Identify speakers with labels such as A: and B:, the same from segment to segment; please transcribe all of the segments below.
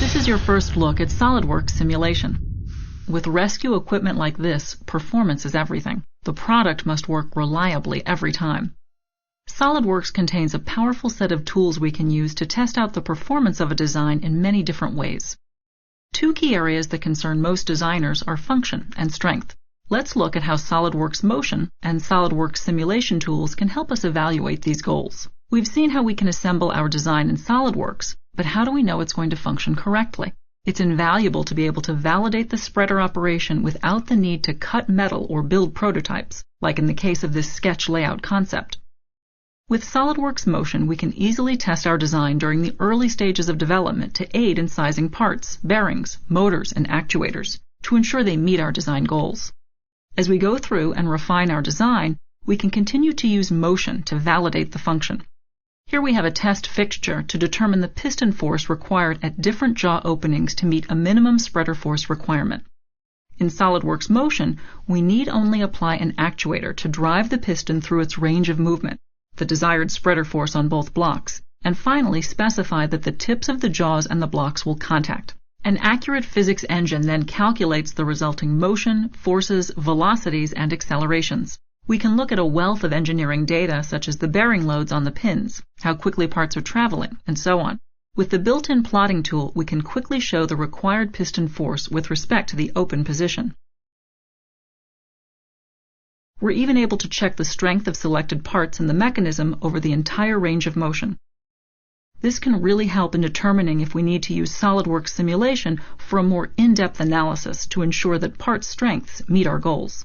A: This is your first look at SolidWorks Simulation. With rescue equipment like this, performance is everything. The product must work reliably every time. SolidWorks contains a powerful set of tools we can use to test out the performance of a design in many different ways. Two key areas that concern most designers are function and strength. Let's look at how SolidWorks Motion and SolidWorks Simulation tools can help us evaluate these goals. We've seen how we can assemble our design in SolidWorks, but how do we know it's going to function correctly? It's invaluable to be able to validate the spreader operation without the need to cut metal or build prototypes, like in the case of this sketch layout concept. With SolidWorks Motion, we can easily test our design during the early stages of development to aid in sizing parts, bearings, motors, and actuators to ensure they meet our design goals. As we go through and refine our design, we can continue to use motion to validate the function. Here we have a test fixture to determine the piston force required at different jaw openings to meet a minimum spreader force requirement. In SolidWorks Motion, we need only apply an actuator to drive the piston through its range of movement, the desired spreader force on both blocks, and finally specify that the tips of the jaws and the blocks will contact. An accurate physics engine then calculates the resulting motion, forces, velocities, and accelerations. We can look at a wealth of engineering data such as the bearing loads on the pins, how quickly parts are traveling, and so on. With the built-in plotting tool, we can quickly show the required piston force with respect to the open position. We're even able to check the strength of selected parts in the mechanism over the entire range of motion. This can really help in determining if we need to use SolidWorks Simulation for a more in-depth analysis to ensure that part strengths meet our goals.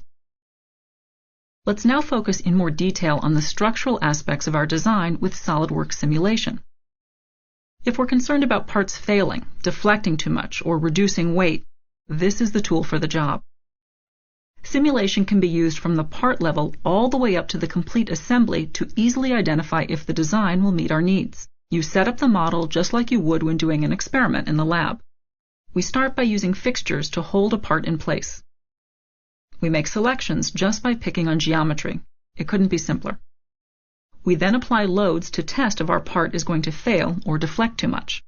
A: Let's now focus in more detail on the structural aspects of our design with SolidWorks Simulation. If we're concerned about parts failing, deflecting too much, or reducing weight, this is the tool for the job. Simulation can be used from the part level all the way up to the complete assembly to easily identify if the design will meet our needs. You set up the model just like you would when doing an experiment in the lab. We start by using fixtures to hold a part in place. We make selections just by picking on geometry. It couldn't be simpler. We then apply loads to test if our part is going to fail or deflect too much.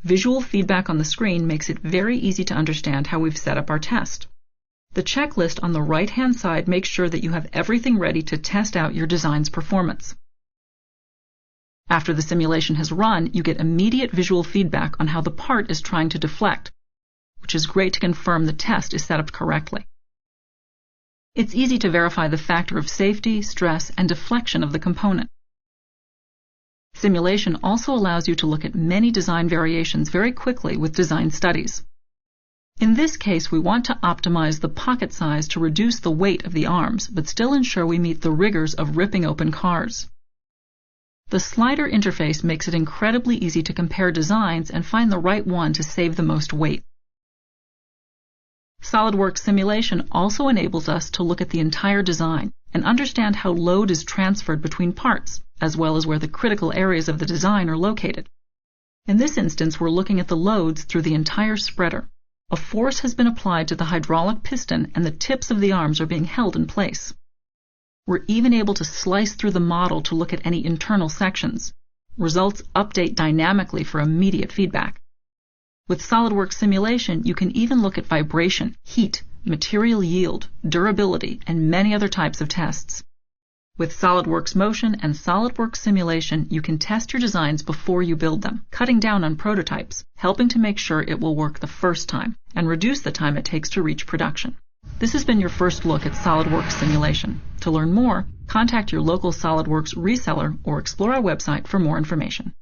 A: Visual feedback on the screen makes it very easy to understand how we've set up our test. The checklist on the right-hand side makes sure that you have everything ready to test out your design's performance. After the simulation has run, you get immediate visual feedback on how the part is trying to deflect, which is great to confirm the test is set up correctly. It's easy to verify the factor of safety, stress, and deflection of the component. Simulation also allows you to look at many design variations very quickly with design studies. In this case, we want to optimize the pocket size to reduce the weight of the arms, but still ensure we meet the rigors of ripping open cars. The slider interface makes it incredibly easy to compare designs and find the right one to save the most weight. SolidWorks Simulation also enables us to look at the entire design and understand how load is transferred between parts, as well as where the critical areas of the design are located. In this instance, we're looking at the loads through the entire spreader. A force has been applied to the hydraulic piston and the tips of the arms are being held in place. We're even able to slice through the model to look at any internal sections. Results update dynamically for immediate feedback. With SolidWorks Simulation, you can even look at vibration, heat, material yield, durability, and many other types of tests. With SolidWorks Motion and SolidWorks Simulation, you can test your designs before you build them, cutting down on prototypes, helping to make sure it will work the first time, and reduce the time it takes to reach production. This has been your first look at SolidWorks Simulation. To learn more, contact your local SolidWorks reseller or explore our website for more information.